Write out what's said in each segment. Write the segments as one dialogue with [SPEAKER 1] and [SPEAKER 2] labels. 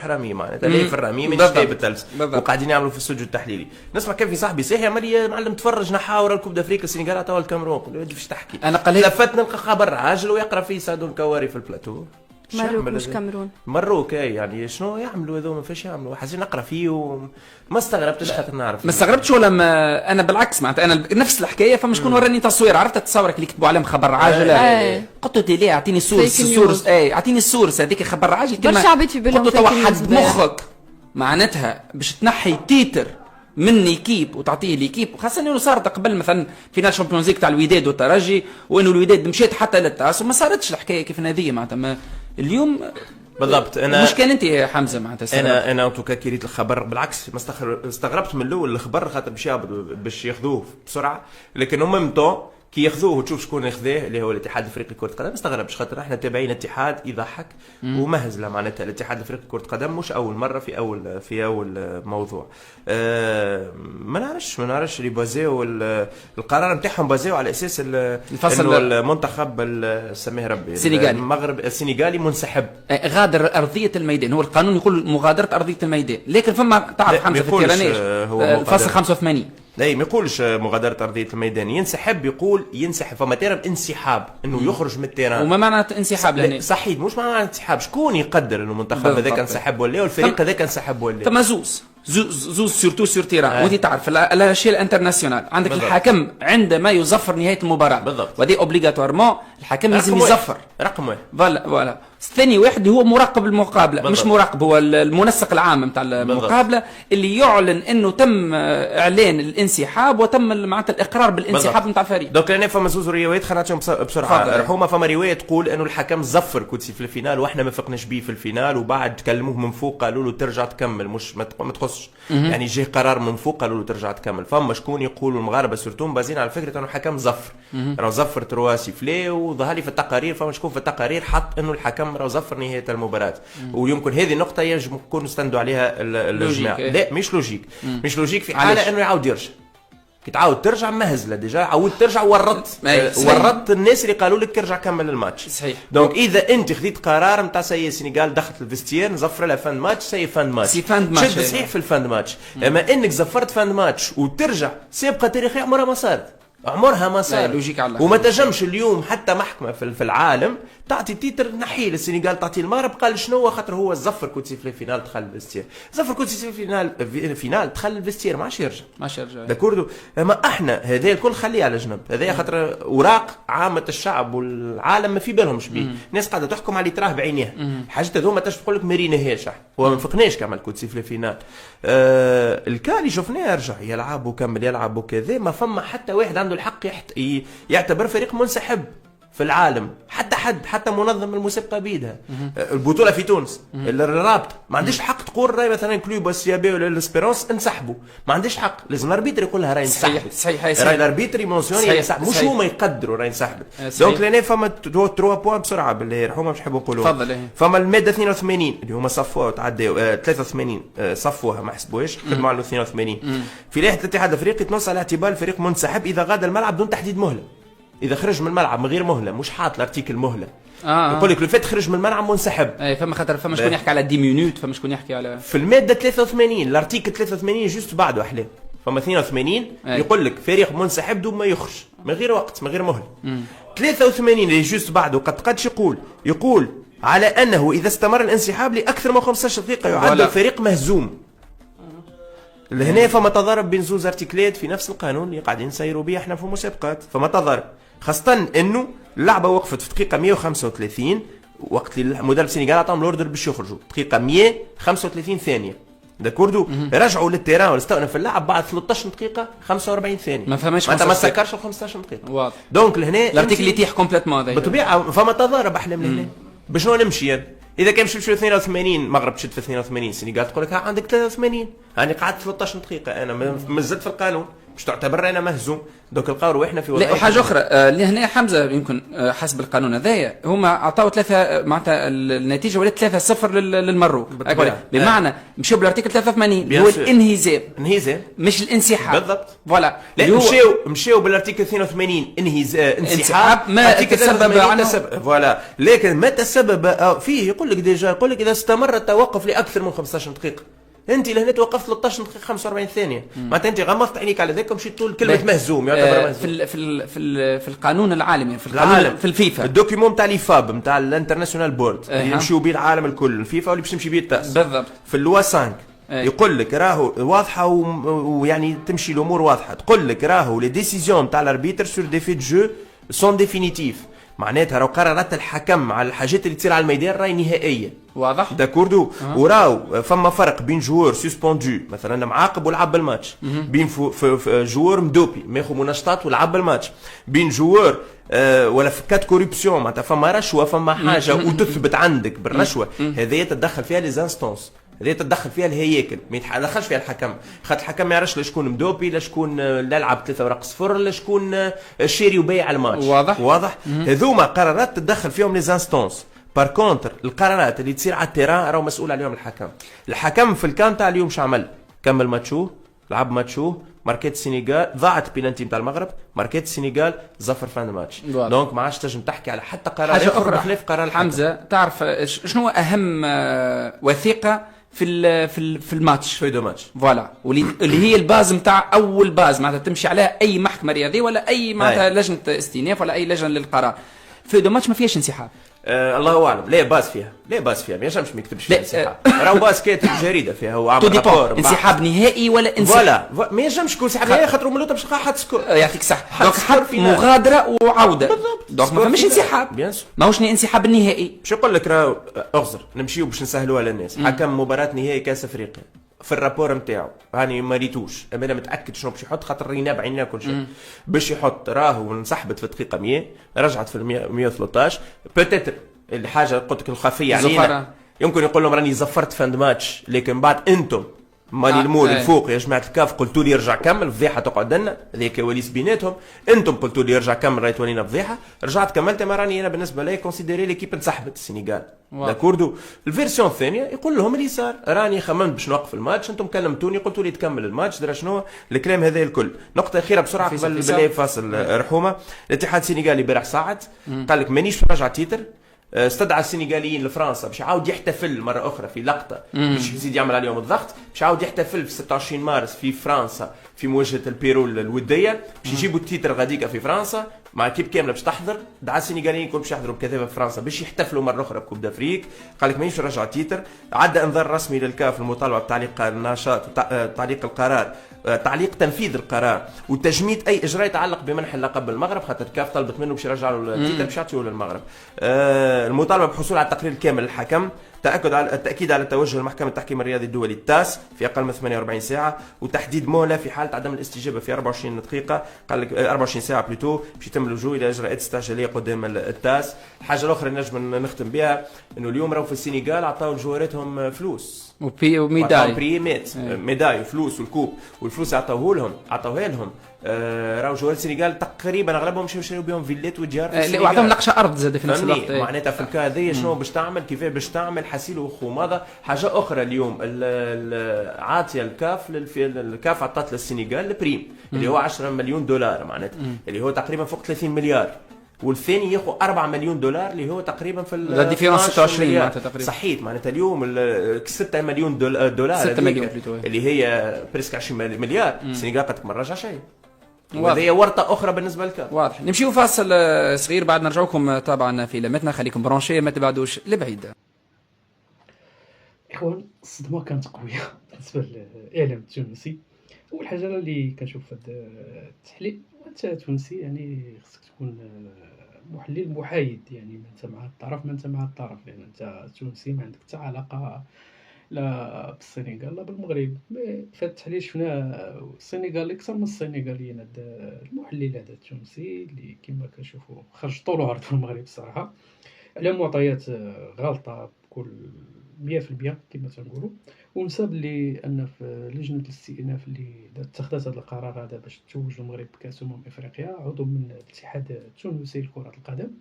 [SPEAKER 1] حرامي معناتها لا في الرمي مانيش جايب التلس وقاعدين يعملوا في الاستوديو التحليلي. نسمع كيف في صاحبي صحي عملي معلم تفرج نحاور الكوب دافريكا السنغال توا الكاميرون قلت فاش تحكي
[SPEAKER 2] انا قال
[SPEAKER 1] لفت نلقى خبر عاجل ويقرا فيه سادو الكواري في البلاتو.
[SPEAKER 3] مروك مش كاميرون
[SPEAKER 1] مروك يعني شنو يعملوا هذوما فاش يعملوا حاجه نقرا فيه وما استغربتش خاطر نعرف
[SPEAKER 2] ما استغربتش ولا ما انا بالعكس معناتها انا نفس الحكايه فما شكون وراني تصوير عرفت تصورك اللي كتبوا عليهم خبر عاجل قلت له تيلي اعطيني السورس اعطيني السورس هذيك خبر عاجل
[SPEAKER 3] كما برشا عبيد في بالهم
[SPEAKER 2] قلت له توحد مخك معناتها باش تنحي تيتر من ايكيب وتعطيه ليكيب خاصه انه صارت قبل مثلا فينال شامبيونز ليغ تاع الوداد والترجي وانه الوداد مشيت حتى للتاس وما صارتش الحكايه كيف هذه معناتها اليوم
[SPEAKER 1] بالضبط. انا
[SPEAKER 2] مش كان انت يا حمزه معناتها
[SPEAKER 1] انا توكا كي ريت الخبر بالعكس ما استغربت من الاول الخبر خاطر باش ياخذوه بسرعه لكن هم ميم كي ياخذوه وتشوف شكون ياخذه اللي هو الاتحاد الافريقي لكره القدم ما استغربش خاطر احنا تابعين الاتحاد يضحك ومهزله معناتها الاتحاد الافريقي لكره القدم مش اول مره في اول موضوع ما نعرفش اللي بازيو القرار نتاعهم بازيو على اساس انه المنتخب سميه ربي المغرب السنغالي منسحب
[SPEAKER 2] غادر ارضيه الميدان هو القانون يقول مغادره ارضيه الميدان لكن فما تعرف حمزه في التيرانيش الفصل 85
[SPEAKER 1] لا ما يقولش مغادرة أرضية الميدان ينسحب يقول ينسحب فما تيرم انسحاب انه يخرج من التيران
[SPEAKER 2] وما معنى انسحاب لهنا
[SPEAKER 1] صحيح مش معنى انسحاب شكون يقدر انه المنتخب هذاك انسحب ولا والفريق هذاك انسحب ولا
[SPEAKER 2] ثم زوز سورتو سور تيران وانت تعرف الاشياء الانترناسيونال عندك بالضبط. الحكم عندما يزفر نهايه المباراه
[SPEAKER 1] بالضبط
[SPEAKER 2] ودي اوبليغاتوارمون الحكم لازم يزفر
[SPEAKER 1] رقم واحد
[SPEAKER 2] فوالا ثاني واحد هو مراقب المقابله بالضبط. مش مراقب هو المنسق العام نتاع المقابله اللي يعلن انه تم اعلان الانسحاب وتم معناتها الاقرار بالانسحاب نتاع الفريق.
[SPEAKER 1] دونك انا فما زوز روايات خلينا نعطيهم بسرعه رحومه. فما روايه تقول انه الحكم زفر كوتسي في الفينال واحنا ما فقناش بيه في الفينال وبعد كلموه من فوق قالوا له ترجع تكمل مش ما تخصش يعني جه قرار من فوق قالوا له ترجع تكمل. فما شكون يقولوا المغاربه سورتو بازين على فكره انه الحكم زفر راه زفر ترواسي فلي وظهر لي في التقارير فما شكون في التقارير حط انه الحكم راه زفر نهايه المباراه ويمكن هذه النقطه يجب نكون نستندوا عليها الجماعه. لا مش لوجيك في حاله انه يعاود يرجع كي تعاود ترجع مهزله ديجا عاود ترجع ورطت الناس اللي قالوا لك ارجع كمل الماتش
[SPEAKER 2] صحيح.
[SPEAKER 1] دونك اذا انت خذيت قرار نتاع سي السنغال دخلت الفيستير نزفر لها فان ماتش سي فان ماتش شد صحيح في الفان ماتش اما انك زفرت فان ماتش وترجع سابقه تاريخيه عمرها ما صارت وما تجمش اليوم حتى محكمه في العالم تعطي تيتر نحيل السنغال تعطي المغرب قال شنو خاطر هو زفر كوتسي في الفينال دخل الفيستير زفر كوتسي في الفينال دخل الفيستير ما عادش يرجع داكوردو. اما احنا هذا الكل خليه على جنب هذا خاطر اوراق عامه الشعب والعالم ما في بالهمش بيه الناس قاعده تحكم على اللي تراه بعينيها حاجات هذوما تقول لك ما ريناهاش هو ما فقناش كمل كوتسي في الفينال الكالي شفناه يرجع يلعب وكمل يلعب وكذا ما فما حتى واحد عنده الحق يعتبر فريق منسحب في العالم حتى منظم المسابقه بيدها البطوله في تونس الرابطه ما عنديش حق تقول راي مثلا كلوب السيابي ولا الاسبيرونس انسحبوا ما عنديش حق لازم الاربيتر يقول لها راي انسحبت
[SPEAKER 2] صحيح
[SPEAKER 1] راي الاربيتر يمونسيوني مش هما يقدروا راي انسحبت. دونك لهنا فما 3 بوان بسرعه باللي رحومه مش نحبوا نقولوا فما الماده 82 اللي هما صفوها تعداو 83 صفوها ما حسبوهاش خدموا على 82 في لائحه الاتحاد الافريقي تنص على اعتبار الفريق منسحب اذا غادر الملعب دون تحديد مهله اذا خرج من الملعب من غير مهله مش حاط الارتيكل مهله يقول لك الفات خرج من الملعب منسحب
[SPEAKER 2] فما خاطر فما شكون يحكي على 10 مينوت فما شكون يحكي على في
[SPEAKER 1] الماده 83 الارتيكل 83 جوست بعده احلام فما 82 يقول لك فريق منسحب دون ما يخرج من غير وقت من غير مهله 83 اللي جوست بعده قدش يقول على انه اذا استمر الانسحاب لاكثر من 15 دقيقه يعد الفريق مهزوم. لهنا فما تضارب بين زوز ارتيكلات في نفس القانون اللي قاعدين نسيروا به احنا في المسابقات فما تضارب خاصة انه اللعبة وقفت في دقيقة 135 وقت اللي المدرب السنغال عطاهم الاوردر باش يخرجوا دقيقة 135 ثانية داكوردو رجعوا للتيران واستأنف اللعب بعد 13 دقيقة 45 ثانية
[SPEAKER 2] ما فماش
[SPEAKER 1] ما سكرش ال 15 دقيقة
[SPEAKER 2] واضح.
[SPEAKER 1] دونك لهنا
[SPEAKER 2] الارتيكل يتيح كومبليتمون
[SPEAKER 1] بالطبيعة فما تضارب احلام لهنا باش نمشي يعني. اذا كان مشيت في 82 المغرب تشد في 82 السنغال تقول لك عندك 83 هاني قعدت 13 دقيقه انا مازلت في القانون باش تعتبر انا مهزوم. دوك القاو رواحنا في وضعيه.
[SPEAKER 2] وحاجه اخرى اللي هنا حمزه يمكن حسب القانون هذايا هما عطاو 3 معناتها النتيجه ولات 3-0 للمروك، بمعنى مشاو بالارتيكل 83 اللي هو الانهزام مش الانسحاب.
[SPEAKER 1] بالضبط
[SPEAKER 2] فوالا
[SPEAKER 1] لا مشاو بالارتيكل 82 انسحاب
[SPEAKER 2] ما تسبب عنه
[SPEAKER 1] فوالا، لكن ما تسبب فيه يقول لك ديجا، يقول لك اذا استمر التوقف لاكثر من 15 دقيقه. انت لهنا توقفت 13 دقيقه 45 ثانيه، معناتها انت غمضت عينيك على ذاك ومشيت تقول كلمه مهزوم يعتبر مهزوم.
[SPEAKER 2] في القانون العالمي، في القانون في الفيفا،
[SPEAKER 1] الدوكيومون تاع ليفاب نتاع الانترناسيونال بورد اللي يمشيو به العالم الكل، الفيفا واللي باش تمشي به التاس
[SPEAKER 2] بالضبط،
[SPEAKER 1] في اللوا 5 يقول لك راهو واضحه ويعني تمشي الامور واضحه، تقول لك راهو لي ديسيزيون تاع الاربيتر سور دي في جو سون ديفينيتيف، معناتها راهو قرارات الحكم على الحاجات اللي تصير على الميدان راهي نهائيه.
[SPEAKER 2] واضح
[SPEAKER 1] داكوردو. وراو فما فرق بين جوور سسبوندو مثلا معاقب ولعب الماتش، بين جوور مدوبي ماخذ منشطات ولعب الماتش، بين جوور ولا في كات كوريبسيون معناتها فما رشوه فما حاجه وتثبت عندك بالرشوه، هذه تتدخل فيها لي زانستونس، هذه تتدخل فيها الهياكل، ما يتدخلش فيها الحكم، خاطر الحكم ما يعرفش لا شكون مدوبي لا شكون لا لعب 3 ورق صفر لا شكون شاري وبيع الماتش. واضح هذوما قرارات تتدخل فيهم لي زانستونس. بار كونتر القرارات اللي تصير على التيران راهو مسؤول عليهم الحكم في الكام تاع اليوم شعمل؟ كمل ماتشوه، لعب ماتشوه، ماركيت السينيغال، ضاعت بينالتي نتاع المغرب، ماركيت السينيغال، زفر فان ماتش. دونك ما عادش تنجم تحكي على حتى قرار اخر بخلاف قرار
[SPEAKER 2] حمزه. تعرف شنو اهم وثيقه في الماتش؟
[SPEAKER 1] في دو ماتش
[SPEAKER 2] فوالا، اللي هي الباز نتاع اول باز معناتها تمشي عليها اي محكمه رياضيه ولا اي معناتها لجنه استئناف ولا اي لجنه للقرار. في دو ماتش ما فيهاش انسحاب.
[SPEAKER 1] الله اعلم. لا باس فيها ما ينجمش ما يكتبش فيها انسحاب. راهو باس كاتب جريده فيها هو عامل رابور
[SPEAKER 2] انسحاب نهائي ولا انسحاب
[SPEAKER 1] فوالا ما ينجمش يكون انسحاب نهائي خاطر من باش تلقى حد سكور.
[SPEAKER 2] يعطيك الصحه. دونك حد مغادره وعوده
[SPEAKER 1] بالضبط.
[SPEAKER 2] دونك ما فماش انسحاب، ماهوش انسحاب النهائي.
[SPEAKER 1] باش يقول لك راهو اغزر نمشيو باش نسهلوها للناس. حكم مباراه نهائي كاس افريقيا في الرابور نتاعو هاني ما ريتوش، انا متاكد شنو باش يحط خاطر رينا بعيننا كل شيء باش يحط راهو انسحبت في الدقيقه 100 رجعت في 113 بوتيتر الحاجه قلت لك الخفيه علينا يمكن يقول لهم راني زفرت فاند ماتش، لكن بعد انتم مالي المول الفوق يا جماعه الكاف قلتوا لي ارجع كمل، فضيحه تقعد لنا هذيك كواليس بيناتهم، انتم قلتوا لي ارجع كمل راهي تولينا فضيحه، رجعت كملت ما راني انا بالنسبه لي كونسيديري ليكيب انسحبت السنغال. داكوردو. الفيرسيون الثانيه يقول لهم اللي صار راني خممت باش نوقف الماتش، انتم كلمتوني قلتوا لي تكمل الماتش درا شنو الكلام هذا الكل. نقطه اخيره بسرعه قبل بلاي فاصل رحومه. الاتحاد السنغالي امبارح صعد قال لك مانيش راجع تيتر، استدعى السنغاليين لفرنسا باش يعاود يحتفل مره اخرى في لقطه باش يزيد يعمل عليهم الضغط، باش يعاود يحتفل في 26 مارس في فرنسا في مواجهه البيرو الوديه، باش يجيبوا التيتر غاديك في فرنسا مع كيب كامله باش تحضر، دعا السنغاليين كلهم باش يحضروا بكثافه في فرنسا باش يحتفلوا مره اخرى بكوب دافريك. قال لك مانيش رجع تيتر، عدى انذار رسمي للكاف المطالبه بتعليق النشاط تعليق القرار تعليق تنفيذ القرار وتجميد اي اجراء يتعلق بمنح اللقب بالمغرب، خاطر الكاف طلبت منه باش يرجع له التيتر باش يعطيه للمغرب. المطالبه بالحصول على التقرير الكامل للحكم، التأكيد على توجه المحكمة التحكيم الرياضي الدولي التاس في أقل من 48 ساعة، وتحديد مهلة في حالة عدم الاستجابة في 24 دقيقة، قال لك 24 ساعة بلوتو باش يتم اللجوء إلى إجراءات استعجالية قدام التاس. الحاجة الأخرى اللي نجم نختم بها إنه اليوم راهو في السنغال عطاو لجواراتهم فلوس وميداي ميداي فلوس والكوب، والفلوس عطوها لهم راهو جوار السنغال تقريبا اغلبهم مشاو يشريو بهم فيلات وديار في السنغال
[SPEAKER 2] وعطاهم نقشه ارض زاد في نفس الوقت.
[SPEAKER 1] معناتها في الكا هذايا شنو باش تعمل كيفاه باش تعمل حسيل وخماضه. حاجه اخرى اليوم عاطيه الكاف عطات للسنغال البريم اللي هو 10 مليون دولار معناتها اللي هو تقريبا فوق 30 مليار، والثاني ياخذ 4 مليون دولار اللي هو تقريبا في
[SPEAKER 2] الديفيرونس 26 معناتها تقريبا
[SPEAKER 1] صحيت. معناتها اليوم 6 مليون دولار
[SPEAKER 2] 6 مليون
[SPEAKER 1] اللي هي بريسك 20 مليار السنغال قد ما رجع شيء، وهذه ورطه اخرى بالنسبه لك.
[SPEAKER 2] واضح. نمشيو فاصل صغير بعد نرجعوكم طبعا في لمتنا، خليكم برونشي ما تبعدوش لبعيد.
[SPEAKER 4] اخوان الصدمه كانت قويه بالنسبه للاعلام التونسي. اول حاجه اللي كنشوف في هذا التحليل انت تونسي يعني خصك تكون محلل محايد، يعني ما انت مع الطرف ما انت مع الطرف، يعني انت تونسي ما عندك حتى علاقه لا بالسنغال لا بالمغرب. في التحليل شفنا السنغال اكثر من السنغاليين. هذا المحلل هذا التونسي اللي كما كنشوفوا خرج طول وعرض في المغرب الصراحه على معطيات غلطه بكل 100% كما تنقولوا. ونسى بلي ان في لجنه الاستئناف اللي اتخذت هذا القرار هذا باش تتوج المغرب بكاس افريقيا عضو من الاتحاد التونسي لكره القدم،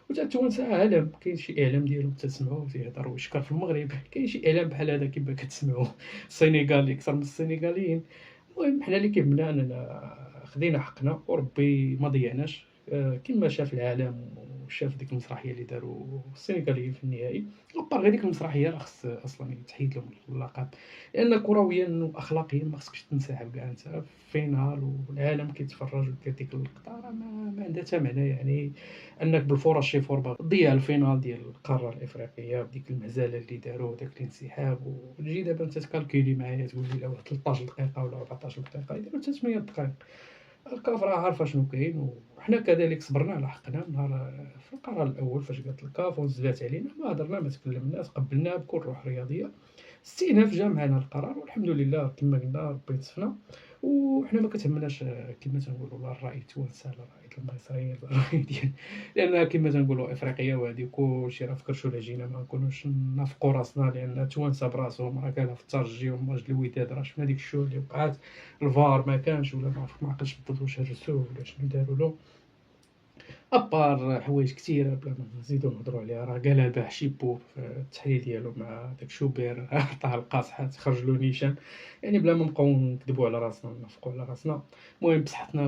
[SPEAKER 4] وتا التوانسه عالم كاين شي اعلام ديالهم تسمعوه تيهضر ويشكر في المغرب، كاين شي اعلام بحال هذا كما كتسمعوا السنغالي اكثر من السنغاليين. المهم حنا اللي كيهمنا اننا خدينا حقنا وربي ما ضيعناش كما شاف العالم وشاف ديك المسرحيه اللي داروا السنغاليين في النهائي. وبار غير ديك المسرحيه راه خص اصلا يتحيد لهم اللقب، لان كرويا واخلاقيا ما خصكش تنسحب كاع انت في فينال والعالم كيتفرج ودير ديك اللقطه، راه ما عندها حتى معنى يعني انك بالفرص شي فوربا تضيع الفينال ديال القاره الافريقيه بديك المهزله اللي داروا وداك الانسحاب، وتجي دابا انت تكالكولي معايا تقول لي لا 13 دقيقه ولا 14 دقيقه يديروا 8 دقائق. الكاف راه عارفه شنو كاين، وحنا كذلك صبرنا على حقنا نهار في القرار الاول فاش قالت الكاف ونزلات علينا، ما هضرنا ما تكلمنا، تقبلنا بكل روح رياضيه. استئناف جا معنا القرار والحمد لله كما قلنا ربي يتصفنا، وحنا ما كتهمناش كما تنقولوا لا الراي التوانسه لا الراي المصريين لا الراي ديال، لان كما تنقولوا افريقيا وهذه كلشي راه في كرشو لجينا، ما نكونوش نافقوا راسنا، لان التوانسه براسهم راه كانوا في الترجي والماتش الوداد راه شفنا ديك الشو اللي وقعات، الفار ما كانش ولا ما عقلتش بالضبط واش هرسوه ولا شنو داروا له، ابار حوايج كثيره بلا ما نزيدو نهضروا عليها. راه قالها الباح شيبو في التحليل ديالو مع داك شوبير عطاه القاصحه تخرج له نيشان، يعني بلا ما نبقاو نكذبوا على راسنا ونفقوا على راسنا. المهم بصحتنا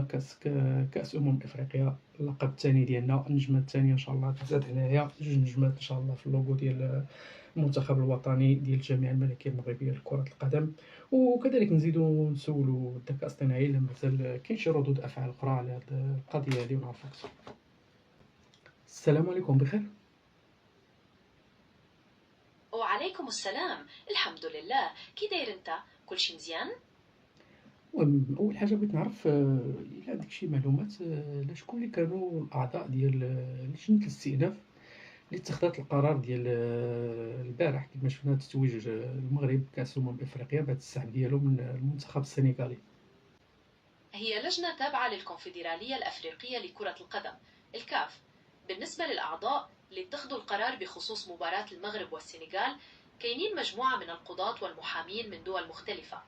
[SPEAKER 4] كاس افريقيا اللقب الثاني ديالنا، النجمه الثانيه ان شاء الله تزاد هنايا، جوج نجمات ان شاء الله في اللوغو ديال المنتخب الوطني ديال الجامعه الملكيه المغربيه لكره القدم. وكذلك نزيدو نسولوا الذكاء الاصطناعي الا مازال كاين شي ردود افعال اخرى على هذه القضيه هذه ونعرفوا اكثر. السلام عليكم، بخير؟
[SPEAKER 5] وعليكم السلام، الحمد لله. كي داير انت؟ كل شي مزيان؟
[SPEAKER 4] اول حاجه بغيت نعرف الا عندك شي معلومات على شكون اللي كانوا الاعضاء ديال لجنه الاستئناف اللي اتخذت القرار ديال البارح كما شفنا تتويج المغرب بكاس افريقيا بعد السحب ديالو من المنتخب السنغالي.
[SPEAKER 5] هي لجنة تابعة للكونفدرالية الأفريقية لكرة القدم الكاف. بالنسبة للأعضاء اللي اتخذوا القرار بخصوص مباراة المغرب والسنغال، كاينين مجموعة من القضاة والمحامين من دول مختلفة.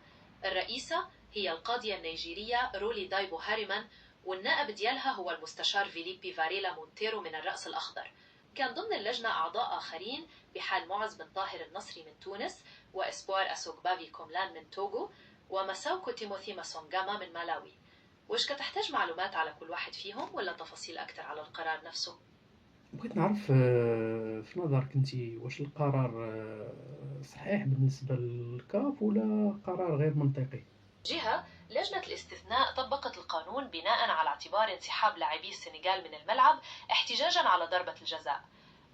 [SPEAKER 5] الرئيسة هي القاضية النيجيرية رولي دايبو هاريمان، والنائب ديالها هو المستشار فيليبي فاريلا مونتيرو من الرأس الأخضر. كان ضمن اللجنة أعضاء آخرين بحال معز بن طاهر النصري من تونس، وإسبوار أسوغبافي كوملان من توغو، ومساوكو تيموثي ماسونغاما من مالاوي. واش كتحتاج معلومات على كل واحد فيهم ولا تفاصيل أكثر على القرار نفسه؟
[SPEAKER 4] بغيت نعرف في نظرك انت واش القرار صحيح بالنسبه للكاف ولا قرار غير منطقي؟
[SPEAKER 5] جهة لجنة الاستثناء طبقت القانون بناء على اعتبار انسحاب لاعبي السنغال من الملعب احتجاجا على ضربة الجزاء.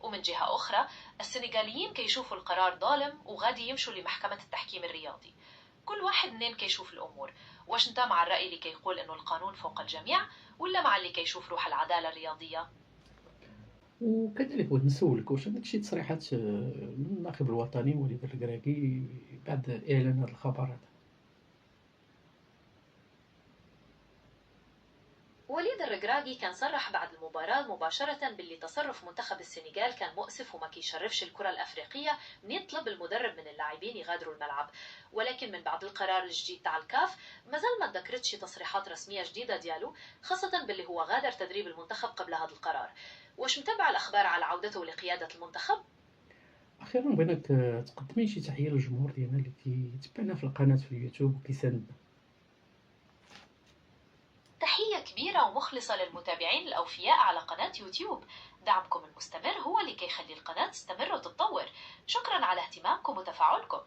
[SPEAKER 5] ومن جهة أخرى السنغاليين كيشوفوا القرار ظالم وغادي يمشوا لمحكمة التحكيم الرياضي. كل واحد منين كيشوف الأمور؟ واش انت مع الرأي اللي كيقول إنه القانون فوق الجميع ولا مع اللي كيشوف روح العدالة الرياضية؟
[SPEAKER 4] وكذلك بغيت نسولك واش عندك شي تصريحات من الناخب الوطني وليد الركراكي بعد اعلان هذا الخبر هذا؟
[SPEAKER 5] وليد الركراكي كان صرح بعد المباراة مباشرة باللي تصرف منتخب السنغال كان مؤسف وما كيشرفش الكرة الأفريقية، من يطلب المدرب من اللاعبين يغادروا الملعب. ولكن من بعد القرار الجديد تاع الكاف مازال ما تذكرتش تصريحات رسمية جديدة ديالو، خاصة باللي هو غادر تدريب المنتخب قبل هذا القرار. واش متابع الأخبار على عودته لقيادة المنتخب؟
[SPEAKER 4] اخيرا بغيناك تقدمي شي تحيه للجمهور ديالنا اللي كيتبعنا في القناه في اليوتيوب وكيساندنا.
[SPEAKER 5] تحية كبيرة ومخلصة للمتابعين الأوفياء على قناة يوتيوب. دعمكم المستمر هو اللي كيخلي القناة تستمر وتتطور. شكرا على اهتمامكم وتفاعلكم.